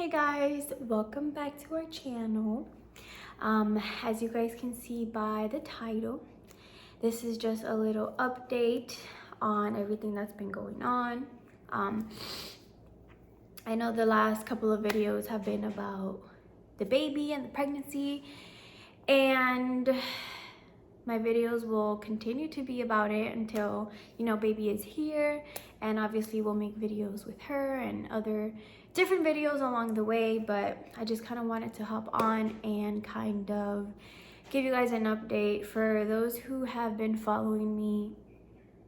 Hey guys, welcome back to our channel. As you guys can see by the title, this is just a little update on everything that's been going on. I know the last couple of videos have been about the baby and the pregnancy, and my videos will continue to be about it until, you know, baby is here, and obviously we'll make videos with her and other different videos along the way. But I just kind of wanted to hop on and kind of give you guys an update for those who have been following me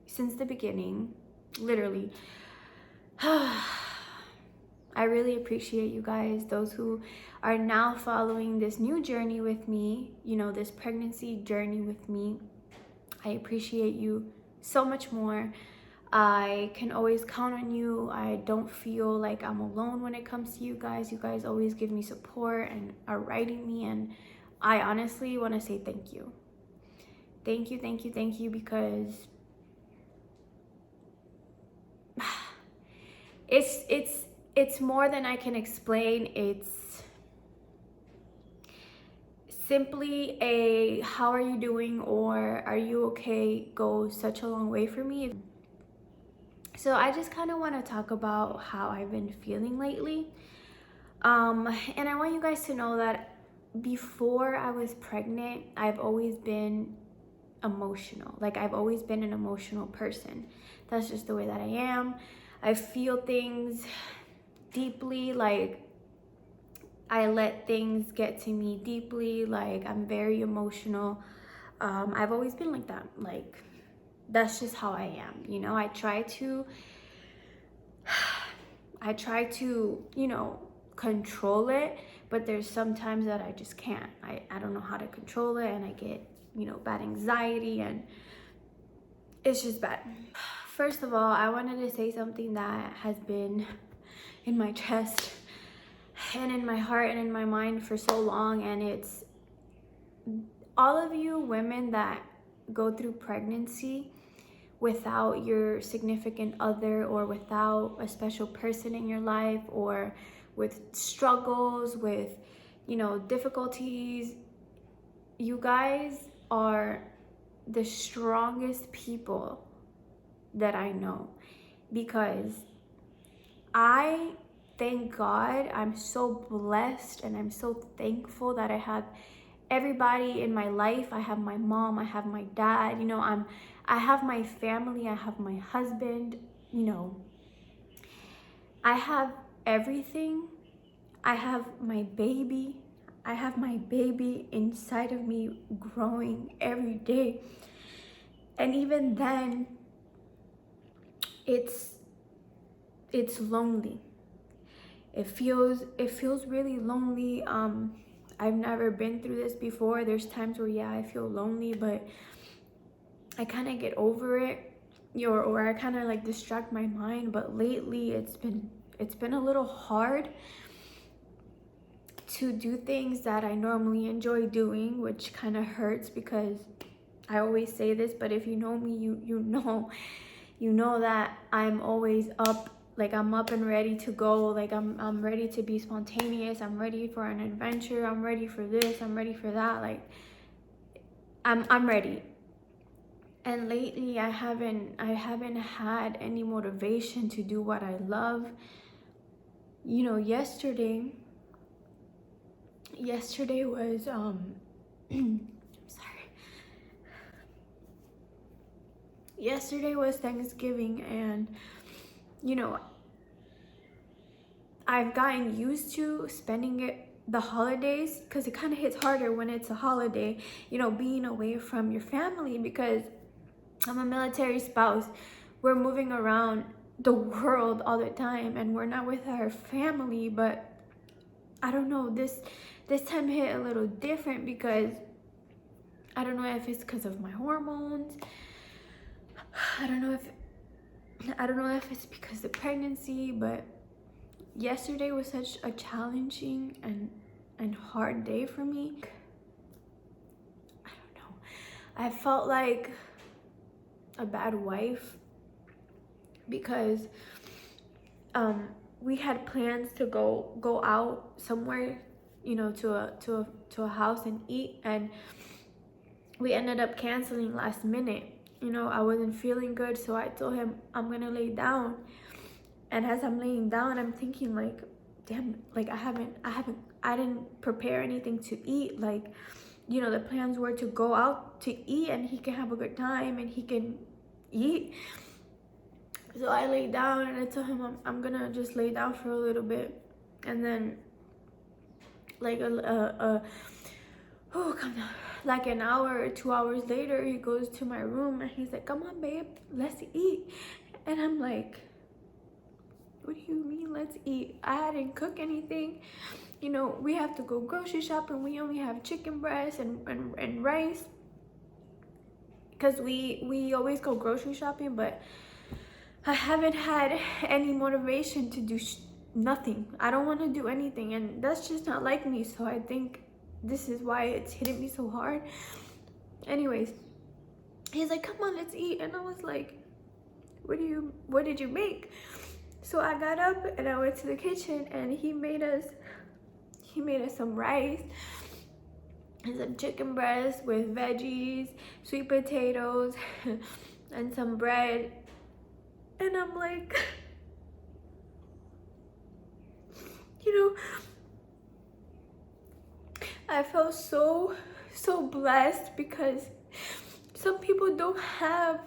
since the beginning, literally. I really appreciate you guys, those who are now following this new journey with me, you know, this pregnancy journey with me. I appreciate you so much more. I can always count on you. I don't feel like I'm alone when it comes to you guys. You guys always give me support and are writing me, and I honestly want to say thank you. Thank you, thank you, thank you, because it's more than I can explain. It's simply a "how are you doing" or "are you okay" goes such a long way for me. So I just kind of want to talk about how I've been feeling lately. And I want you guys to know that before I was pregnant, I've always been emotional. Like, I've always been an emotional person. That's just the way that I am. I feel things deeply. Like, I let things get to me deeply. Like, I'm very emotional. I've always been like that. Like, that's just how I am. You know, I try to, you know, control it, but there's sometimes that I just can't. I don't know how to control it, and I get, you know, bad anxiety, and it's just bad. First of all, I wanted to say something that has been in my chest and in my heart and in my mind for so long, and it's all of you women that go through pregnancy without your significant other, or without a special person in your life, or with struggles, with, you know, difficulties. You guys are the strongest people that I know, because I thank God, I'm so blessed and I'm so thankful that I have everybody in my life. I have my mom, I have my dad, you know, I have my family, I have my husband, you know, I have everything. I have my baby. I have my baby inside of me growing every day. And even then, it's lonely. It feels really lonely. I've never been through this before. There's times where, yeah, I feel lonely, but I kind of get over it, or I kind of like distract my mind. But lately it's been a little hard to do things that I normally enjoy doing, which kind of hurts, because I always say this, but if you know me, you know that I'm always up. Like, I'm up and ready to go. Like, I'm ready to be spontaneous. I'm ready for an adventure. I'm ready for this. I'm ready for that. Like, I'm ready. And lately I haven't had any motivation to do what I love. You know, yesterday was sorry. Yesterday was Thanksgiving, and you know, I've gotten used to spending the holidays, because it kind of hits harder when it's a holiday, you know, being away from your family, because I'm a military spouse. We're moving around the world all the time, and we're not with our family. But I don't know, this time hit a little different, because I don't know if it's because of my hormones. I don't know if it's because of the pregnancy, but yesterday was such a challenging and hard day for me. I don't know. I felt like a bad wife, because we had plans to go out somewhere, you know, to a house and eat, and we ended up canceling last minute. You know, I wasn't feeling good, so I told him I'm gonna lay down. And as I'm laying down, I'm thinking like, damn, like I didn't prepare anything to eat. Like, you know, the plans were to go out to eat and he can have a good time and he can eat. So I lay down and I told him I'm gonna just lay down for a little bit. And then like oh, come on, like an hour or 2 hours later, he goes to my room and he's like, come on babe, let's eat. And I'm like, what do you mean let's eat? I didn't cook anything. You know, we have to go grocery shopping. We only have chicken breast and rice, because we always go grocery shopping, but I haven't had any motivation to do nothing. I don't want to do anything, and that's just not like me. So I think this is why it's hitting me so hard. Anyways, he's like, come on, let's eat. And I was like, what did you make? So I got up and I went to the kitchen and he made us some rice and some chicken breast with veggies, sweet potatoes, and some bread. And I'm like, you know, I felt so blessed, because some people don't have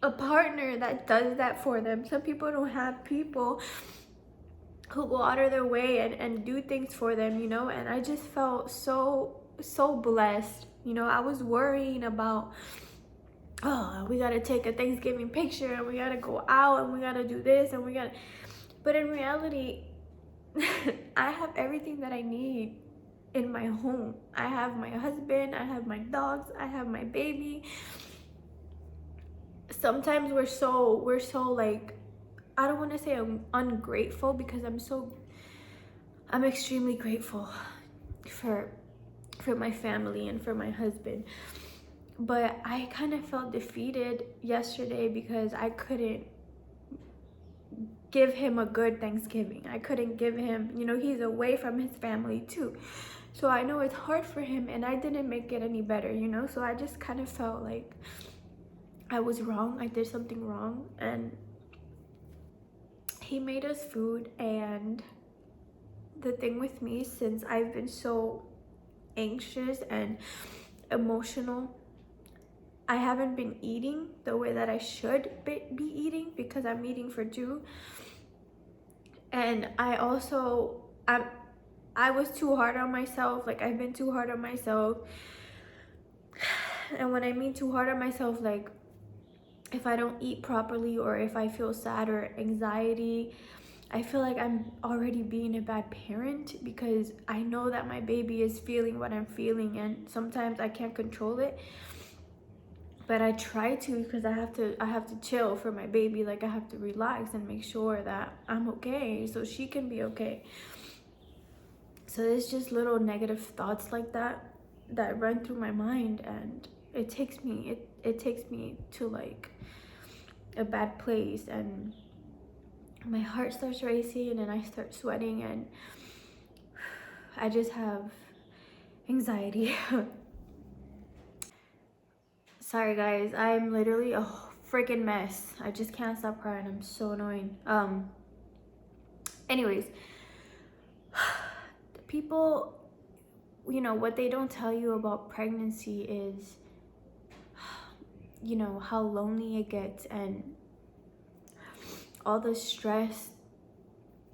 a partner that does that for them. Some people don't have people who go out of their way and do things for them, you know. And I just felt so blessed. You know, I was worrying about, oh, we gotta take a Thanksgiving picture and we gotta go out and we gotta do this and we gotta, but in reality, I have everything that I need in my home. I have my husband, I have my dogs, I have my baby. Sometimes we're so like, I don't want to say I'm ungrateful, because I'm extremely grateful for my family and for my husband. But I kind of felt defeated yesterday because I couldn't give him a good Thanksgiving. I couldn't give him, you know, he's away from his family too. So I know it's hard for him, and I didn't make it any better, you know? So I just kind of felt like I was wrong. I did something wrong. And he made us food. And the thing with me, since I've been so anxious and emotional, I haven't been eating the way that I should be eating, because I'm eating for two. And I was too hard on myself. Like, I've been too hard on myself. And when I mean too hard on myself, like, if I don't eat properly, or if I feel sad or anxiety, I feel like I'm already being a bad parent, because I know that my baby is feeling what I'm feeling, and sometimes I can't control it. But I try to, because I have to chill for my baby. Like, I have to relax and make sure that I'm okay so she can be okay. So there's just little negative thoughts like that run through my mind, and it takes me to like a bad place, and my heart starts racing and I start sweating, and I just have anxiety. Sorry guys, I'm literally a freaking mess. I just can't stop crying. I'm so annoying. Anyways, people, you know, what they don't tell you about pregnancy is, you know, how lonely it gets and all the stress.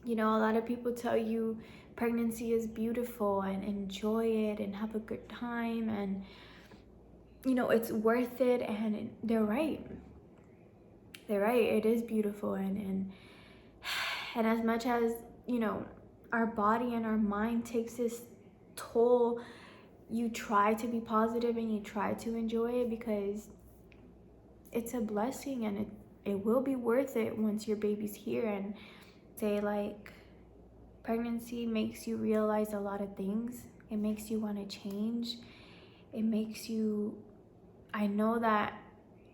You know, a lot of people tell you pregnancy is beautiful and enjoy it and have a good time, and you know, it's worth it. And they're right. It is beautiful, and as much as, you know, our body and our mind takes this toll, you try to be positive and you try to enjoy it, because it's a blessing, and it will be worth it once your baby's here. And say, like, pregnancy makes you realize a lot of things. It makes you want to change. It makes you, I know that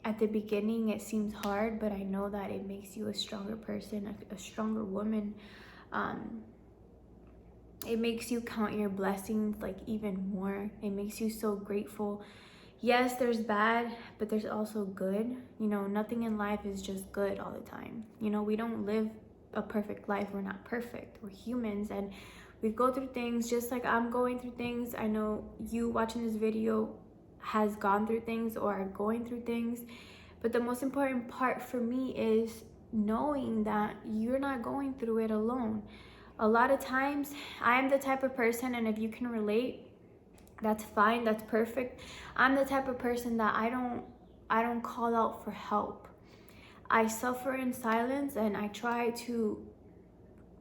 at the beginning it seems hard, but I know that it makes you a stronger person, a stronger woman. It makes you count your blessings like even more. It makes you so grateful. Yes, there's bad, but there's also good. You know, nothing in life is just good all the time. You know, we don't live a perfect life. We're not perfect. We're humans, and we go through things just like I'm going through things. I know you watching this video has gone through things or are going through things. But the most important part for me is knowing that you're not going through it alone. A lot of times, I am the type of person, and if you can relate, that's fine, that's perfect. I'm the type of person that I don't call out for help. I suffer in silence, and I try to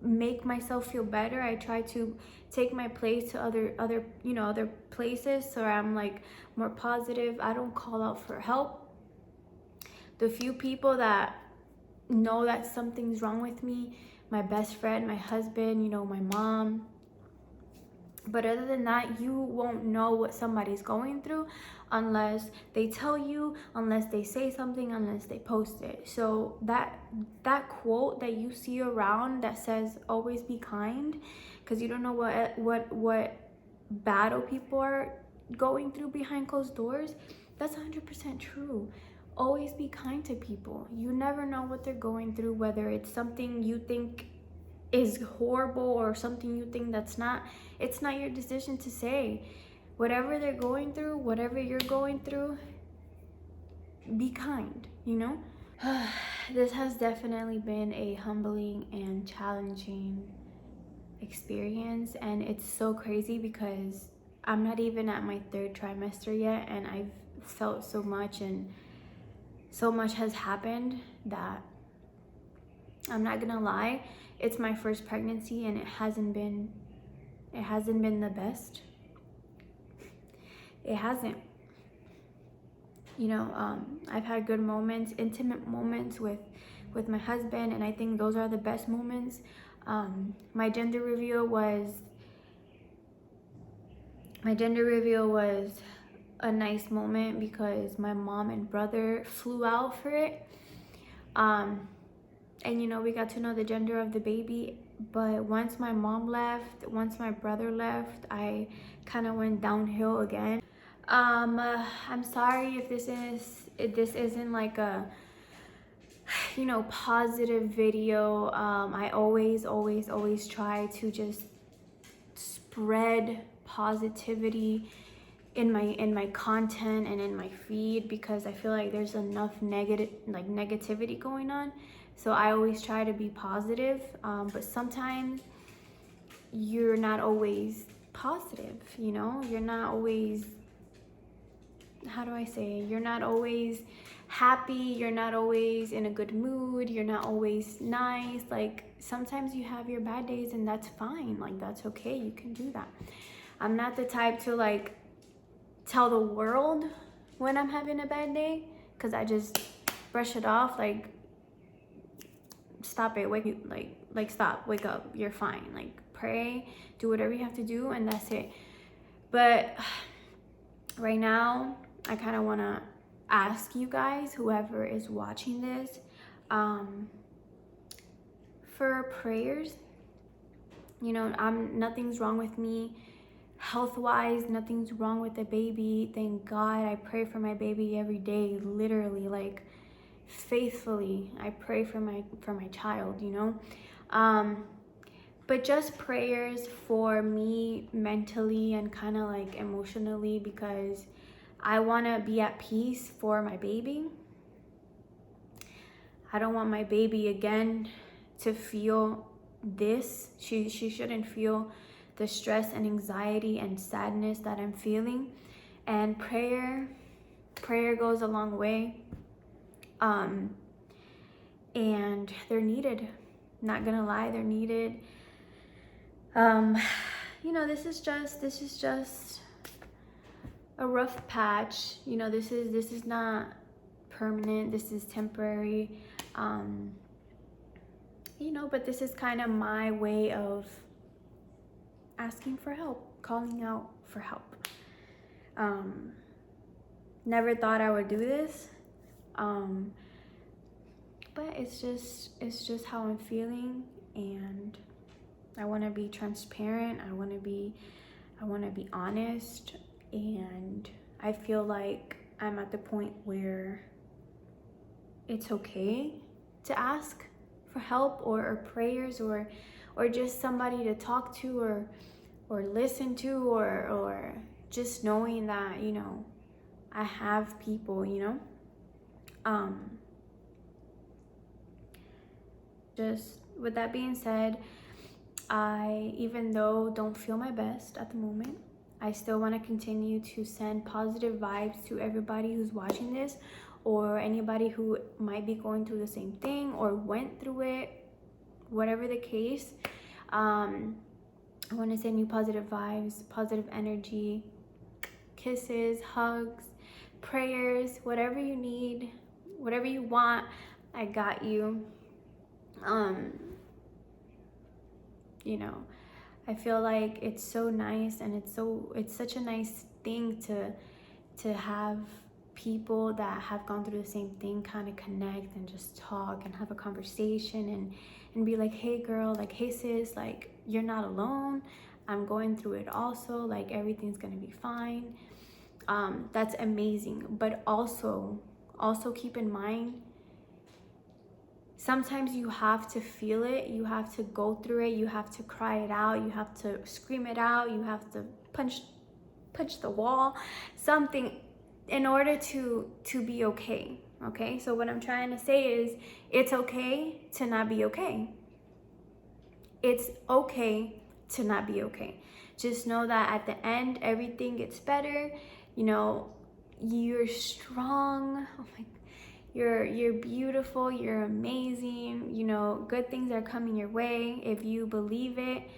make myself feel better. I try to take my place to other places, so I'm like more positive. I don't call out for help. The few people that know that something's wrong with me, my best friend, my husband, you know, my mom. But other than that, you won't know what somebody's going through unless they tell you, unless they say something, unless they post it. So that quote that you see around that says always be kind, because you don't know what battle people are going through behind closed doors, that's 100% true. Always be kind to people. You never know what they're going through, whether it's something you think is horrible or something you think that's not. It's not your decision to say. Whatever they're going through, whatever you're going through, be kind, you know? This has definitely been a humbling and challenging experience, and it's so crazy because I'm not even at my 3rd trimester yet, and I've felt so much, and so much has happened that I'm not gonna lie, it's my first pregnancy, and it hasn't been the best. It hasn't. You know, I've had good moments, intimate moments with my husband, and I think those are the best moments. My gender reveal was a nice moment because my mom and brother flew out for it. And you know, we got to know the gender of the baby. But once my mom left, once my brother left, I kind of went downhill again. I'm sorry if this isn't like a, you know, positive video. I always try to just spread positivity in my content and in my feed, because I feel like there's enough negativity going on. So I always try to be positive, but sometimes you're not always positive, you know? You're not always, how do I say it? You're not always happy, you're not always in a good mood, you're not always nice. Like, sometimes you have your bad days, and that's fine. Like, that's okay, you can do that. I'm not the type to like tell the world when I'm having a bad day, because I just brush it off. Like, stop it, stop, wake up, you're fine. Like, pray, do whatever you have to do, and that's it. But right now, I kind of want to ask you guys, whoever is watching this, for prayers. You know, nothing's wrong with me health-wise, nothing's wrong with the baby, thank God. I pray for my baby every day, literally, like faithfully. I pray for my child, you know. But just prayers for me mentally and kind of like emotionally, because I want to be at peace for my baby. I don't want my baby again to feel this. She shouldn't feel the stress and anxiety and sadness that I'm feeling. And prayer goes a long way. And they're needed. Not gonna lie, they're needed. You know, this is just a rough patch. You know, this is not permanent, this is temporary. You know, but this is kind of my way of asking for help, calling out for help. Never thought I would do this. But it's just how I'm feeling, and I want to be transparent. I want to be honest, and I feel like I'm at the point where it's okay to ask for help or prayers or just somebody to talk to or listen to or just knowing that, you know, I have people, you know. Just with that being said, I, even though don't feel my best at the moment, I still want to continue to send positive vibes to everybody who's watching this, or anybody who might be going through the same thing or went through it, whatever the case. I want to send you positive vibes, positive energy, kisses, hugs, prayers, whatever you need, whatever you want, I got you. You know, I feel like it's so nice, and it's such a nice thing to have people that have gone through the same thing kind of connect and just talk and have a conversation and be like, hey girl, like, hey sis, like, you're not alone, I'm going through it also, like, everything's gonna be fine. That's amazing. But also keep in mind, sometimes you have to feel it, you have to go through it, you have to cry it out, you have to scream it out, you have to punch the wall, something, in order to be okay. Okay, so what I'm trying to say is, it's okay to not be okay. It's okay to not be okay. Just know that at the end, everything gets better. You know, you're strong. Oh my, you're beautiful, you're amazing. You know, good things are coming your way if you believe it,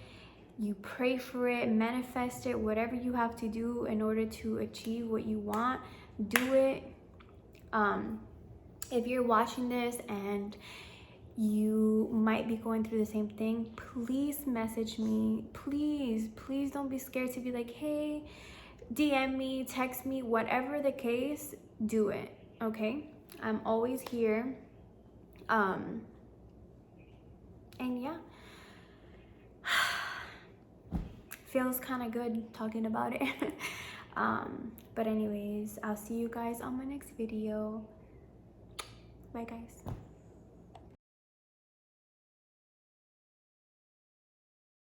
you pray for it, manifest it, whatever you have to do in order to achieve what you want, do it. If you're watching this and you might be going through the same thing, please message me. Please don't be scared to be like, hey, DM me, text me, whatever the case, do it. Okay, I'm always here. And yeah, feels kind of good talking about it. But anyways, I'll see you guys on my next video. Bye guys.